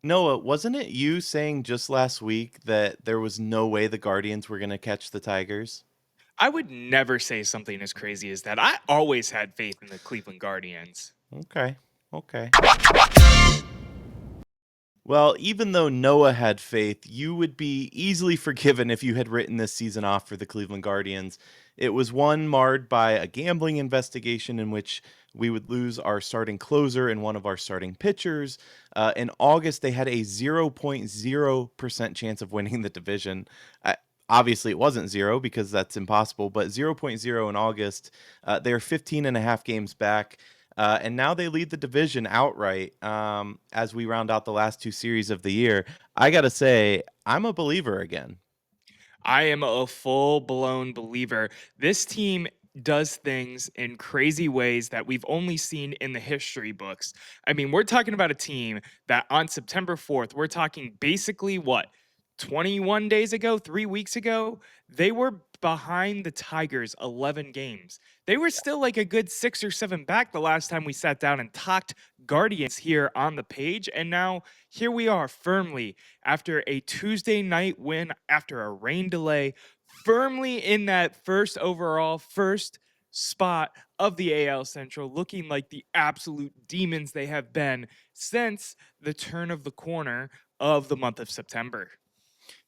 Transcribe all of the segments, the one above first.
Noah, wasn't it you saying just last week that there was no way the Guardians were going to catch the Tigers? I would never say something as crazy as that. I always had faith in the Cleveland Guardians. Okay. Okay. Well, even though Noah had faith, you would be easily forgiven if you had written this season off for the Cleveland Guardians. It was one marred by a gambling investigation in which we would lose our starting closer and one of our starting pitchers. In August, they had a 0.0% chance of winning the division. Obviously, it wasn't zero because that's impossible, but zero point 0.0 in August. They're 15 and a half games back. And now they lead the division outright as we round out the last two series of the year. I got to say, I'm a believer again. I am a full blown believer. This team does things in crazy ways that we've only seen in the history books. I mean, we're talking about a team that on September 4th, we're talking basically what? 21 days ago, 3 weeks ago, they were behind the Tigers 11 games. They were still like a good 6 or 7 back the last time we sat down and talked Guardians here on the page. And now here we are firmly after a Tuesday night win, after a rain delay, firmly in that first spot of the AL Central, looking like the absolute demons they have been since the turn of the corner of the month of September.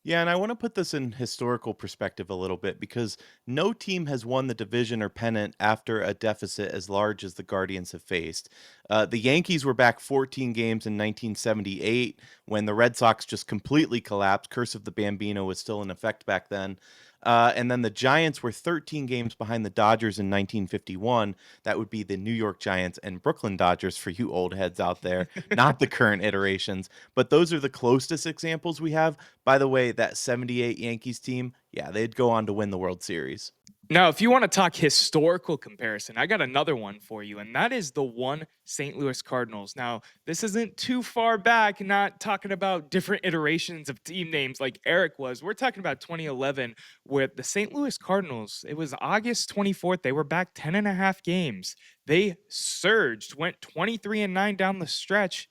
Yeah, and I want to put this in historical perspective a little bit because no team has won the division or pennant after a deficit as large as the Guardians have faced. The Yankees were back 14 games in 1978 when the Red Sox just completely collapsed. Curse of the Bambino was still in effect back then. And then the Giants were 13 games behind the Dodgers in 1951. That would be the New York Giants and Brooklyn Dodgers for you old heads out there, not the current iterations. But those are the closest examples we have. By the way, that 78 Yankees team, yeah, they'd go on to win the World Series. Now, if you want to talk historical comparison, I got another one for you, and that is the one St. Louis Cardinals. Now, this isn't too far back, not talking about different iterations of team names like Erik was. We're talking about 2011 with the St. Louis Cardinals. It was August 24th. They were back 10 and a half games. They surged, went 23-9 down the stretch.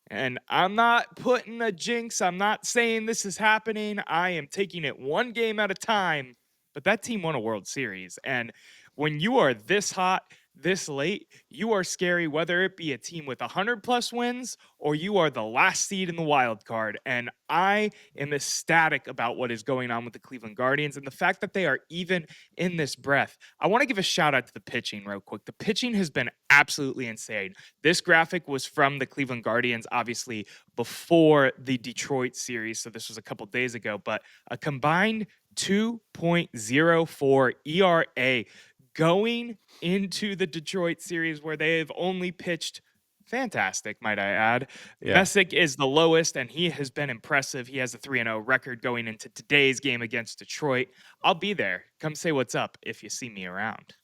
And I'm not putting a jinx. I'm not saying this is happening. I am taking it one game at a time, but that team won a World Series. And when you are this hot, this late, you are scary, whether it be a team with 100 plus wins or you are the last seed in the wild card. And I am ecstatic about what is going on with the Cleveland Guardians and the fact that they are even in this breath. I want to give a shout out to the pitching real quick. The pitching has been absolutely insane. This graphic was from the Cleveland Guardians, obviously before the Detroit series. So this was a couple days ago, but a combined 2.04 ERA going into the Detroit series where they have only pitched fantastic, might I add. Yeah. Messick is the lowest, and he has been impressive. He has a 3-0 record going into today's game against Detroit. I'll be there. Come say what's up if you see me around.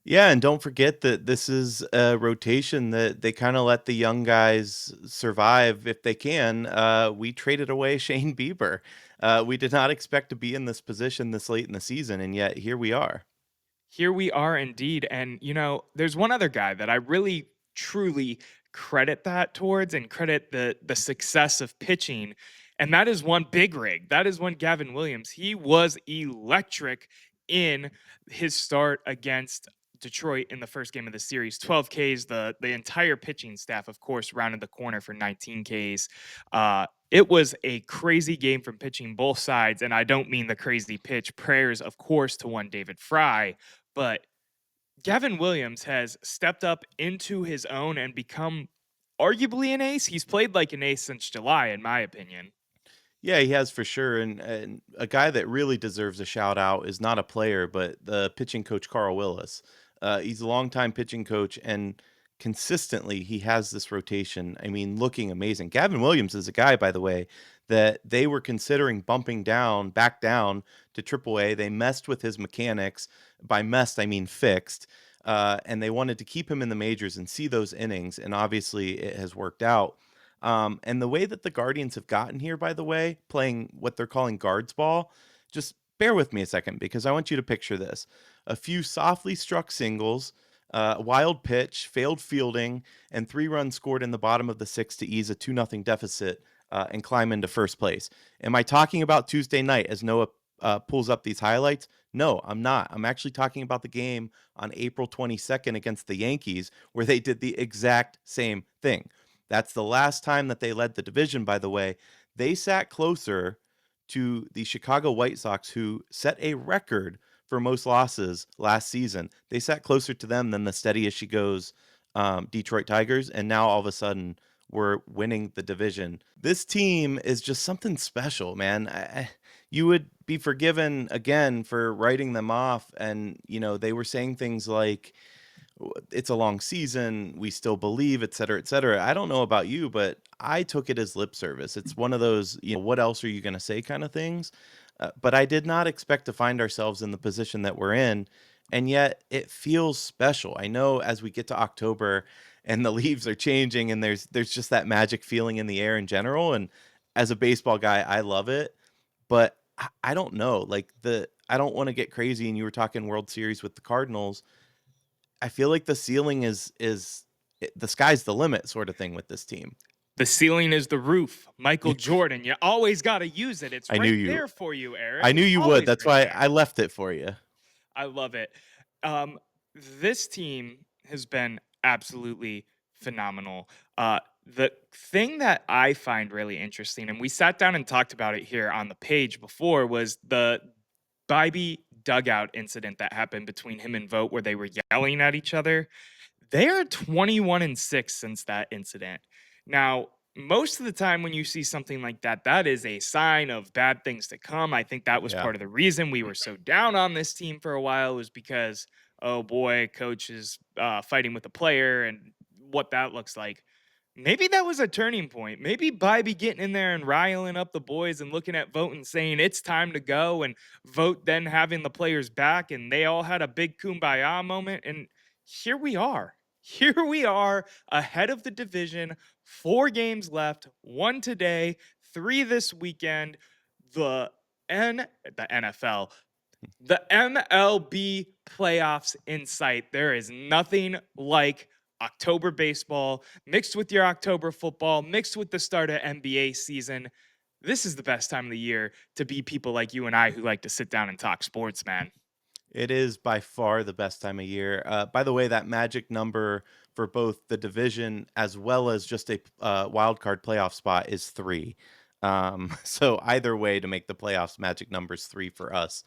Yeah, and don't forget that this is a rotation that they kind of let the young guys survive if they can. We traded away Shane Bieber. We did not expect to be in this position this late in the season, and yet here we are. Here we are indeed. And, there's one other guy that I really, truly credit that towards and credit the success of pitching. And that is one big rig. That is one Gavin Williams. He was electric in his start against Detroit in the first game of the series. 12 Ks. The entire pitching staff, of course, rounded the corner for 19 Ks. It was a crazy game from pitching both sides, and I don't mean the crazy pitch. Prayers, of course, to one David Fry, but Gavin Williams has stepped up into his own and become arguably an ace. He's played like an ace since July, in my opinion. Yeah, he has for sure. And a guy that really deserves a shout out is not a player, but the pitching coach, Carl Willis. He's a longtime pitching coach, and consistently he has this rotation. I mean, looking amazing. Gavin Williams is a guy, by the way, that they were considering bumping down, back down to AAA. They messed with his mechanics. By messed, I mean fixed. And they wanted to keep him in the majors and see those innings. And obviously, it has worked out. And the way that the Guardians have gotten here, by the way, playing what they're calling guards ball, just bear with me a second because I want you to picture this. A few softly struck singles, a wild pitch, failed fielding, and 3 runs scored in the bottom of the 6th to ease a 2-0 deficit. and climb into first place. Am I talking about Tuesday night as Noah pulls up these highlights? No, I'm not. I'm actually talking about the game on April 22nd against the Yankees, where they did the exact same thing. That's the last time that they led the division, by the way. They sat closer to the Chicago White Sox, who set a record for most losses last season. They sat closer to them than the steady as she goes Detroit Tigers. And now all of a sudden, we're winning the division. This team is just something special, man. You would be forgiven again for writing them off. And, they were saying things like, it's a long season. We still believe, et cetera, et cetera. I don't know about you, but I took it as lip service. It's one of those, what else are you going to say kind of things. But I did not expect to find ourselves in the position that we're in. And yet it feels special. I know as we get to October and the leaves are changing and there's just that magic feeling in the air in general. And as a baseball guy, I love it. But I don't know. I don't want to get crazy. And you were talking World Series with the Cardinals. I feel like the ceiling the sky's the limit sort of thing with this team. The ceiling is the roof. Michael Jordan. You always got to use it. It's I knew right you there for you, Eric. I knew It's you would. always That's right why there. I left it for you. I love it. Um, this team has been absolutely phenomenal. The thing that I find really interesting, and we sat down and talked about it here on the page before, was the Bybee dugout incident that happened between him and Vogt, where they were yelling at each other. They are 21-6 since that incident. Now, most of the time when you see something like that, that is a sign of bad things to come. I think that was Yeah. part of the reason we were so down on this team for a while, was because, oh boy, coach is fighting with a player and what that looks like. Maybe that was a turning point. Maybe Bybee getting in there and riling up the boys and looking at Vogt and saying it's time to go, and Vogt then having the players back, and they all had a big kumbaya moment. And here we are. Here we are ahead of the division, 4 games left, one today, three this weekend. The the NFL, the MLB playoffs in sight. There is nothing like October baseball mixed with your October football, mixed with the start of NBA season. This is the best time of the year to be people like you and I who like to sit down and talk sports, man. It is by far the best time of year. By the way, that magic number for both the division as well as just a wild card playoff spot is 3. So either way to make the playoffs, magic number's 3 for us.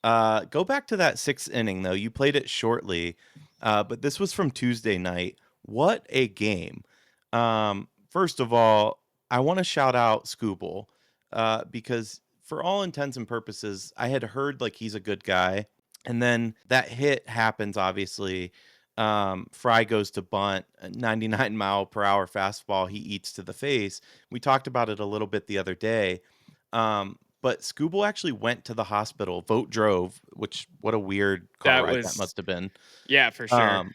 Go back to that 6th inning though. You played it shortly, but this was from Tuesday night. What a game! First of all, I want to shout out Scooble because for all intents and purposes, I had heard like he's a good guy, and then that hit happens, obviously. Fry goes to bunt, a 99-mile-per-hour fastball he eats to the face. We talked about it a little bit the other day. But Scooble actually went to the hospital. Vote drove, which what a weird car That ride that was, must have been. yeah, for sure. Um,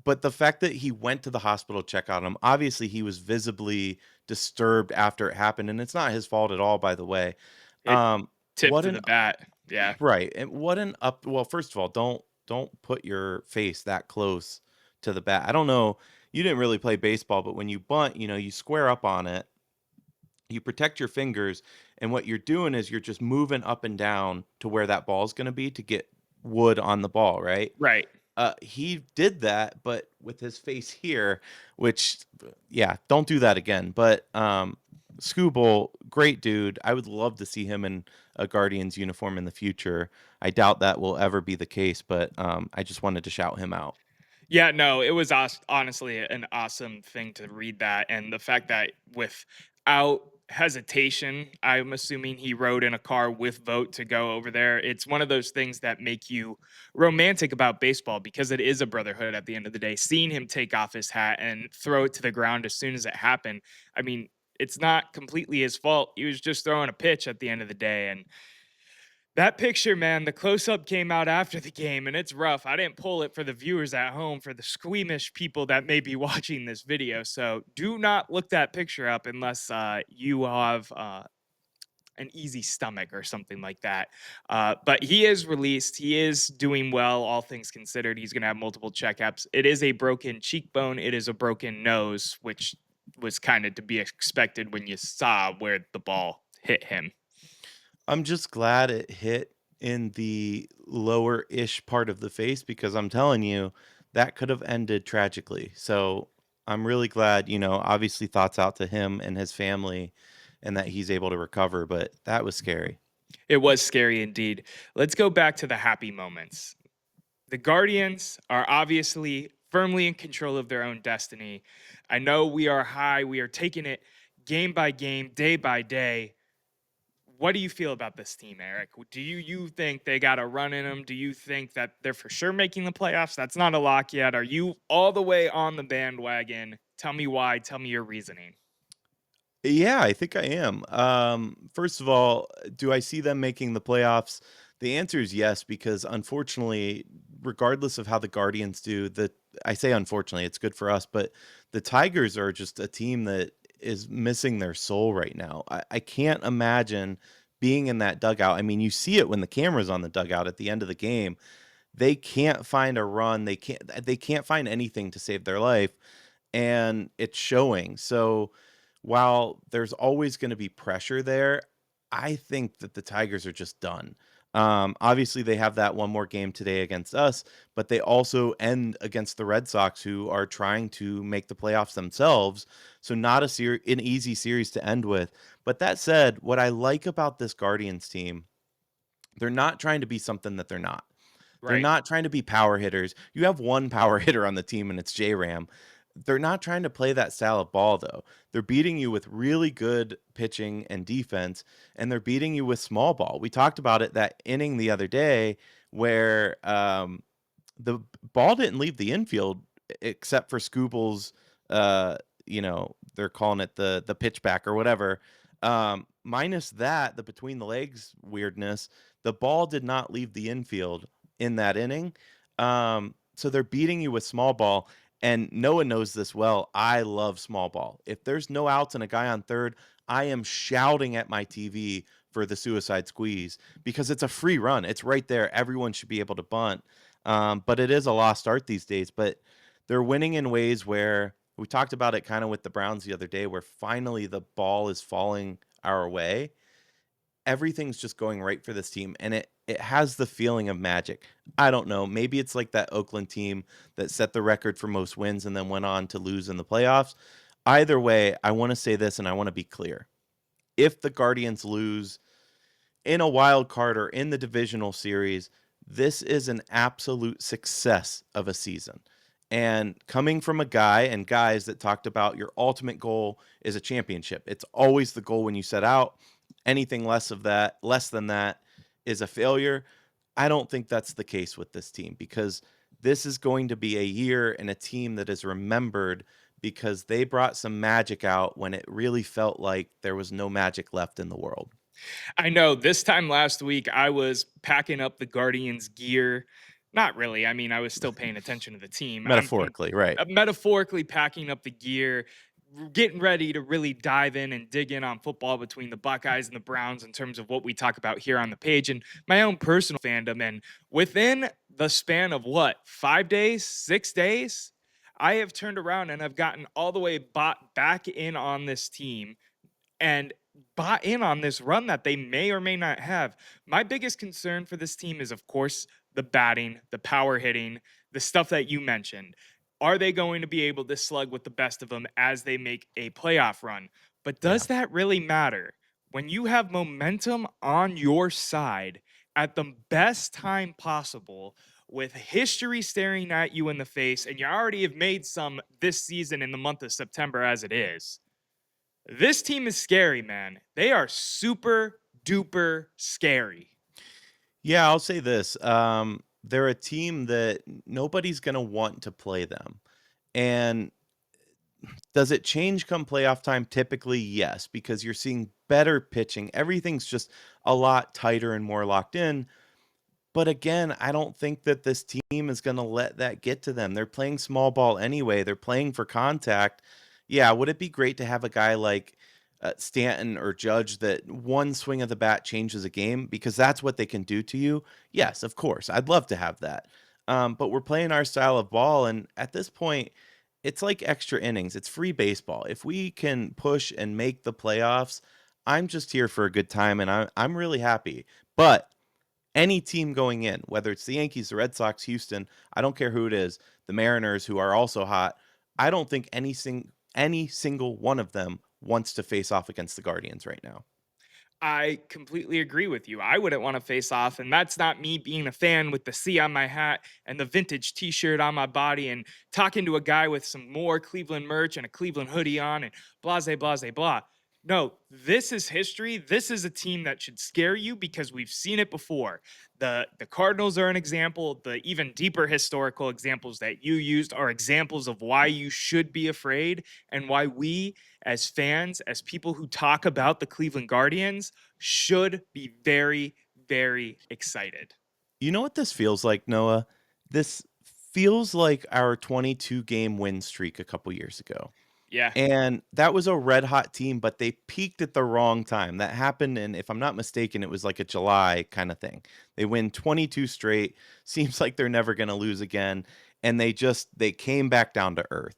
but the fact that he went to the hospital to check on him, obviously he was visibly disturbed after it happened, and it's not his fault at all, by the way. It Um, tipped what to an the bat. Yeah. Right, and what an up well, first of all, don't put your face that close to the bat. I don't know, you didn't really play baseball, but when you bunt, you square up on it, you protect your fingers, and what you're doing is you're just moving up and down to where that ball's gonna be to get wood on the ball, right? Right. He did that, but with his face here, which, yeah, don't do that again. But Scooble, great dude. I would love to see him in a Guardians uniform in the future. I doubt that will ever be the case, but I just wanted to shout him out. Yeah, no, it was honestly an awesome thing to read that. And the fact that without hesitation, I'm assuming he rode in a car with Vote to go over there. It's one of those things that make you romantic about baseball, because it is a brotherhood at the end of the day. Seeing him take off his hat and throw it to the ground as soon as it happened, I mean, it's not completely his fault. He was just throwing a pitch at the end of the day. And that picture, man, the close up came out after the game, and it's rough. I didn't pull it for the viewers at home, for the squeamish people that may be watching this video. So do not look that picture up unless you have an easy stomach or something like that. But he is released. He is doing well, all things considered. He's going to have multiple checkups. It is a broken cheekbone, it is a broken nose, which was kind of to be expected when you saw where the ball hit him. I'm just glad it hit in the lower-ish part of the face because I'm telling you, that could have ended tragically. So, I'm really glad, obviously thoughts out to him and his family and that he's able to recover, but that was scary. It was scary indeed. Let's go back to the happy moments. The Guardians are obviously firmly in control of their own destiny. I know we are high, we are taking it game by game, day by day. What do you feel about this team, Eric? Do you think they got a run in them? Do you think that they're for sure making the playoffs? That's not a lock yet. Are you all the way on the bandwagon? Tell me why. Tell me your reasoning. Yeah, I think I am. First of all, do I see them making the playoffs? The answer is yes, because unfortunately, regardless of how the Guardians do, I say unfortunately, it's good for us, but the Tigers are just a team that is missing their soul right now. I can't imagine being in that dugout. I mean, you see it when the camera's on the dugout at the end of the game. They can't find a run. They can't find anything to save their life and it's showing. So while there's always going to be pressure there, I think that the Tigers are just done. Obviously, they have that one more game today against us, but they also end against the Red Sox, who are trying to make the playoffs themselves. So not an easy series to end with. But that said, what I like about this Guardians team, they're not trying to be something that they're not. They're Right. not trying to be power hitters. You have one power hitter on the team, and it's J-Ram. They're not trying to play that style of ball, though. They're beating you with really good pitching and defense, and they're beating you with small ball. We talked about it that inning the other day where the ball didn't leave the infield except for Scooble's, they're calling it the pitchback or whatever. Minus that, the between the legs weirdness, the ball did not leave the infield in that inning. So they're beating you with small ball, and Noah knows this well. I love small ball. If there's no outs and a guy on third, I am shouting at my TV for the suicide squeeze because it's a free run. It's right there. Everyone should be able to bunt. But it is a lost art these days. But they're winning in ways where we talked about it kind of with the Browns the other day, where finally the ball is falling our way. Everything's just going right for this team, and it has the feeling of magic. I don't know. Maybe it's like that Oakland team that set the record for most wins and then went on to lose in the playoffs. Either way, I want to say this and I want to be clear. If the Guardians lose in a wild card or in the divisional series, this is an absolute success of a season. And coming from a guy and guys that talked about your ultimate goal is a championship. It's always the goal when you set out. Anything less than that is a failure. I don't think that's the case with this team because this is going to be a year and a team that is remembered because they brought some magic out when it really felt like there was no magic left in the world. I know this time last week I was packing up the Guardians gear. Not really. I mean, I was still paying attention to the team. I'm Metaphorically, right. metaphorically packing up the gear, getting ready to really dive in and dig in on football between the Buckeyes and the Browns in terms of what we talk about here on the page and my own personal fandom. And within the span of what, 5 days, 6 days, I have turned around and I've gotten all the way bought back in on this team and bought in on this run that they may or may not have. My biggest concern for this team is, of course, the batting, the power hitting, the stuff that you mentioned. Are they going to be able to slug with the best of them as they make a playoff run? But Yeah. does that really matter? When you have momentum on your side at the best time possible, with history staring at you in the face, and you already have made some this season in the month of September as it is, this team is scary, man. They are super duper scary. Yeah, I'll say this. They're a team that nobody's going to want to play them. And does it change come playoff time? Typically, yes, because you're seeing better pitching. Everything's just a lot tighter and more locked in. But again, I don't think that this team is going to let that get to them. They're playing small ball anyway. They're playing for contact. Yeah, would it be great to have a guy like Stanton or Judge that one swing of the bat changes a game because that's what they can do to you? Yes, of course. I'd love to have that. But we're playing our style of ball. And at this point, It's like extra innings. It's free baseball. If we can push and make the playoffs, I'm just here for a good time, and I'm really happy. But any team going in, whether it's the Yankees, the Red Sox, Houston, I don't care who it is, the Mariners who are also hot, I don't think any single one of them wants to face off against the Guardians right now. I completely agree with you. I wouldn't want to face off, and that's not me being a fan with the C on my hat and the vintage T-shirt on my body, and talking to a guy with some more Cleveland merch and a Cleveland hoodie on, and blah. No, this is history. This is a team that should scare you because we've seen it before. The Cardinals are an example. The even deeper historical examples that you used are examples of why you should be afraid and why we, as fans, as people who talk about the Cleveland Guardians, should be very, very excited. You know what this feels like, Noah? This feels like our 22 game win streak a couple years ago. Yeah. And that was a red hot team, but they peaked at the wrong time. That happened in, if I'm not mistaken, it was like a July kind of thing. They win 22 straight, seems like they're never going to lose again, and they came back down to earth.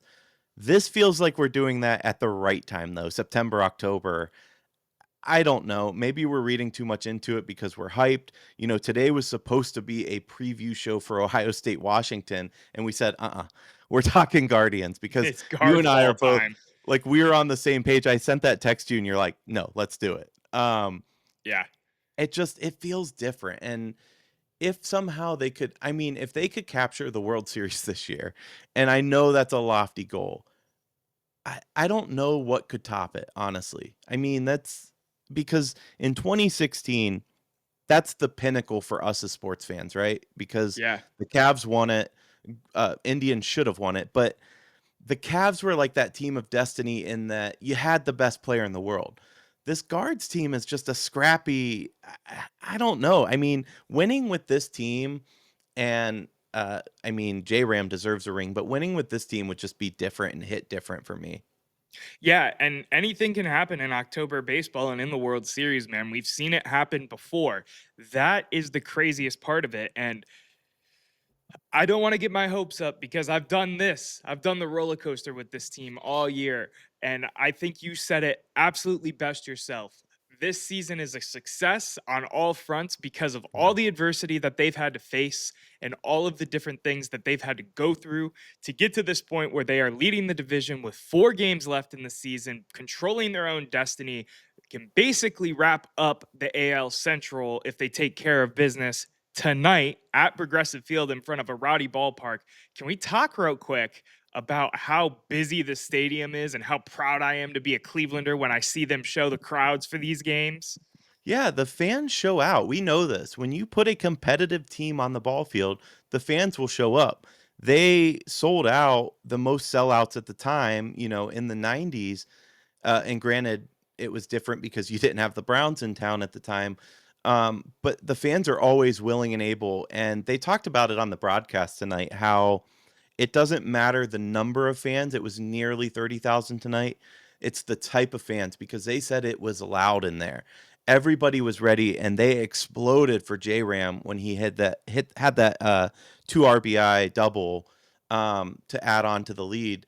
This feels like we're doing that at the right time though, September, October. I don't know. Maybe we're reading too much into it because we're hyped. You know, today was supposed to be a preview show for Ohio State, Washington, and we said, we're talking Guardians because It's you guard and I are ball both time. like we were on the same page. I sent that text to you and you're like, no, let's do it. Yeah. It feels different. And if somehow they could, I mean, if they could capture the World Series this year, and I know that's a lofty goal, I don't know what could top it, honestly. I mean, that's because in 2016, that's the pinnacle for us as sports fans, right? Because Yeah. the Cavs won it, Indians should have won it, but the Cavs were like that team of destiny in that you had the best player in the world. This Guards team is just a scrappy. I don't know. I mean, winning with this team, and I mean, J Ram deserves a ring, but winning with this team would just be different and hit different for me. Yeah, and anything can happen in October baseball and in the World Series, man. We've seen it happen before. That is the craziest part of it. And I don't want to get my hopes up because I've done this. I've done the roller coaster with this team all year. And I think you said it absolutely best yourself. This season is a success on all fronts because of Yeah. all the adversity that they've had to face and all of the different things that they've had to go through to get to this point where they are leading the division with 4 games left in the season, controlling their own destiny, can basically wrap up the AL Central if they take care of business tonight at Progressive Field in front of a rowdy ballpark. Can we talk real quick about how busy the stadium is and how proud I am to be a Clevelander when I see them show the crowds for these games? Yeah, the fans show out. We know this. When you put a competitive team on the ball field, the fans will show up. They sold out the most sellouts at the time, you know, in the 90s. And granted, it was different because you didn't have the Browns in town at the time. But the fans are always willing and able. And they talked about it on the broadcast tonight how it doesn't matter the number of fans. It was nearly 30,000 tonight. It's the type of fans because they said it was loud in there. Everybody was ready and they exploded for J-Ram when he had that 2 RBI double to add on to the lead.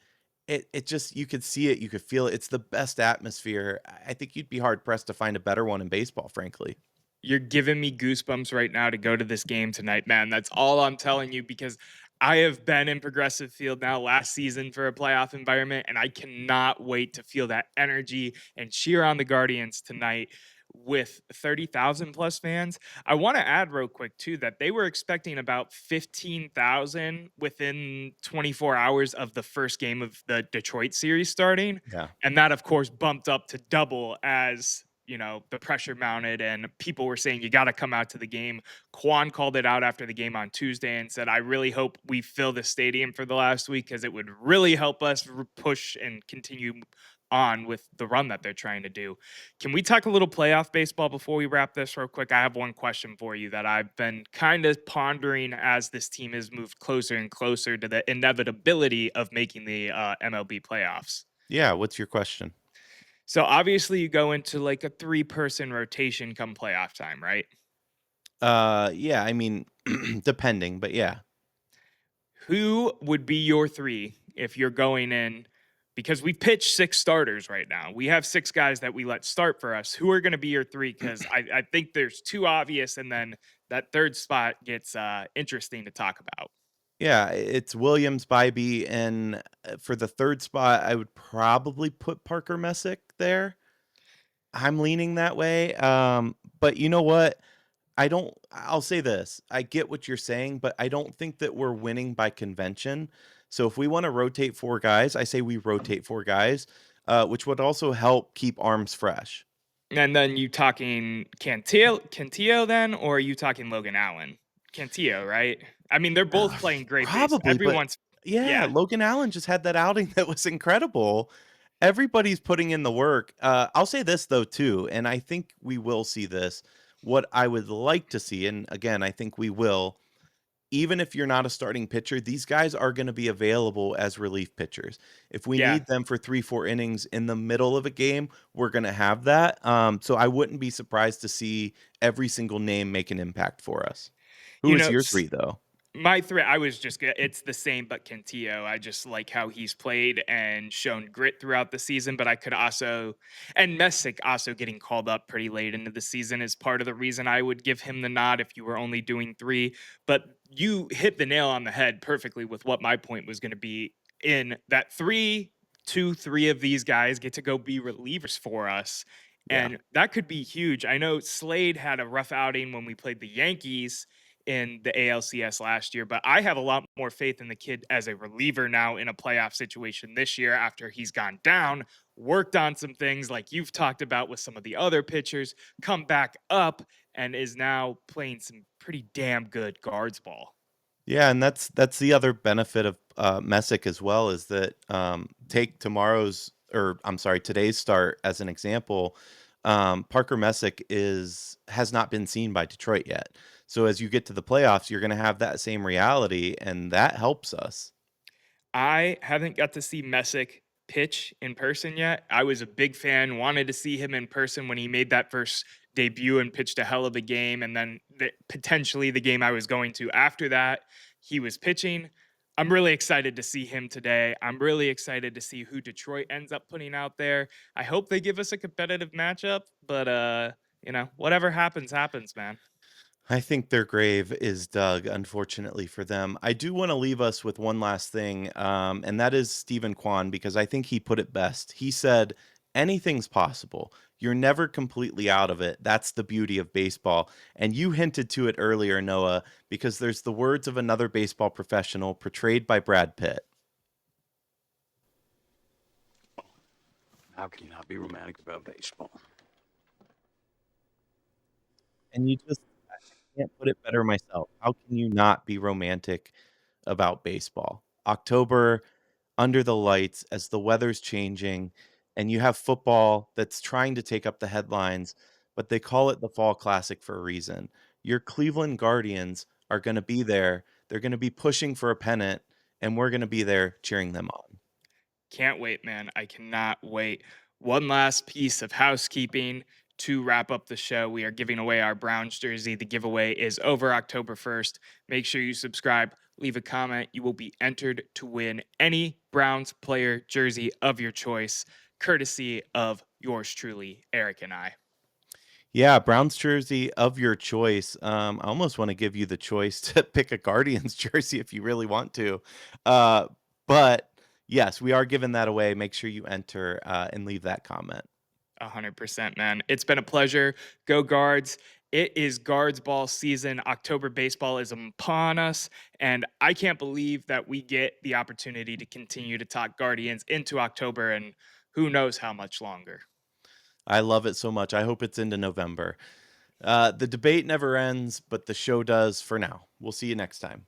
It just you could see it, you could feel it. It's the best atmosphere. I think you'd be hard pressed to find a better one in baseball, frankly. You're giving me goosebumps right now to go to this game tonight, man. That's all I'm telling you because I have been in Progressive Field now last season for a playoff environment, and I cannot wait to feel that energy and cheer on the Guardians tonight with 30,000 plus fans. I want to add real quick too that they were expecting about 15,000 within 24 hours of the first game of the Detroit series starting, Yeah. and that of course bumped up to double as the pressure mounted and people were saying you got to come out to the game. Quan called it out after the game on Tuesday and said, I really hope we fill the stadium for the last week because it would really help us push and continue on with the run that they're trying to do. Can we talk a little playoff baseball before we wrap this real quick? I have one question for you that I've been kind of pondering as this team has moved closer and closer to the inevitability of making the MLB playoffs. Yeah, what's your question? So obviously you go into like a 3-person rotation come playoff time, right? Yeah, I mean, depending, but yeah. Who would be your 3 if you're going in because we pitch 6 starters right now. We have 6 guys that we let start for us. Who are gonna be your 3? 'Cause I think there's 2 obvious, and then that 3rd spot gets, interesting to talk about. Yeah, it's Williams, Bybee, and, for the 3rd spot, I would probably put Parker Messick there. I'm leaning that way, but you know what? I'll say this, I get what you're saying, but I don't think that we're winning by convention. So if we wanna rotate 4 guys, I say we rotate 4 guys, which would also help keep arms fresh. And then you talking Cantillo then, or are you talking Logan Allen? Cantillo, right? I mean, they're both playing great base. Probably, but Everyone's yeah, yeah, Logan Allen just had that outing that was incredible. Everybody's putting in the work. I'll say this though too, and I think we will see this. What I would like to see, and again, I think we will, even if you're not a starting pitcher, these guys are going to be available as relief pitchers. If we yeah. need them for 3, 4 innings in the middle of a game, we're going to have that. So I wouldn't be surprised to see every single name make an impact for us. Who You is know, your three, though? my threat, I was just it's the same but Cantillo. I just like how he's played and shown grit throughout the season, but I could also and Messick also getting called up pretty late into the season is part of the reason I would give him the nod if you were only doing 3, but you hit the nail on the head perfectly with what my point was going to be in that 3 of these guys get to go be relievers for us. Yeah. And that could be huge. I know Slade had a rough outing when we played the Yankees in the ALCS last year, but I have a lot more faith in the kid as a reliever now in a playoff situation this year after he's gone down, worked on some things like you've talked about with some of the other pitchers, come back up, and is now playing some pretty damn good guards ball. Yeah, and that's the other benefit of, Messick as well is that, take today's start as an example, Parker Messick has not been seen by Detroit yet. So as you get to the playoffs, you're gonna have that same reality, and that helps us. I haven't got to see Messick pitch in person yet. I was a big fan, wanted to see him in person when he made that first debut and pitched a hell of a game. And then potentially the game I was going to after that, he was pitching. I'm really excited to see him today. I'm really excited to see who Detroit ends up putting out there. I hope they give us a competitive matchup, but whatever happens, happens, man. I think their grave is dug, unfortunately for them. I do want to leave us with one last thing, and that is Stephen Kwan, because I think he put it best. He said, anything's possible. You're never completely out of it. That's the beauty of baseball. And you hinted to it earlier, Noah, because there's the words of another baseball professional portrayed by Brad Pitt. How can you not be romantic about baseball? And you just, I can't put it better myself. How can you not be romantic about baseball? October, under the lights as the weather's changing and you have football that's trying to take up the headlines, but they call it the Fall Classic for a reason. Your Cleveland Guardians are going to be there. They're going to be pushing for a pennant, and we're going to be there cheering them on. Can't wait, man. I cannot wait. One last piece of housekeeping to wrap up the show. We are giving away our Browns jersey. The giveaway is over October 1st. Make sure you subscribe, leave a comment. You will be entered to win any Browns player jersey of your choice, courtesy of yours truly, Eric and I. Yeah, Browns jersey of your choice. I almost want to give you the choice to pick a Guardians jersey if you really want to. Uh, but yes, we are giving that away. Make sure you enter and leave that comment. 100%, man. It's been a pleasure. Go Guards. It is Guards ball season. October baseball is upon us. And I can't believe that we get the opportunity to continue to talk Guardians into October and who knows how much longer. I love it so much. I hope it's into November. The debate never ends, but the show does for now. We'll see you next time.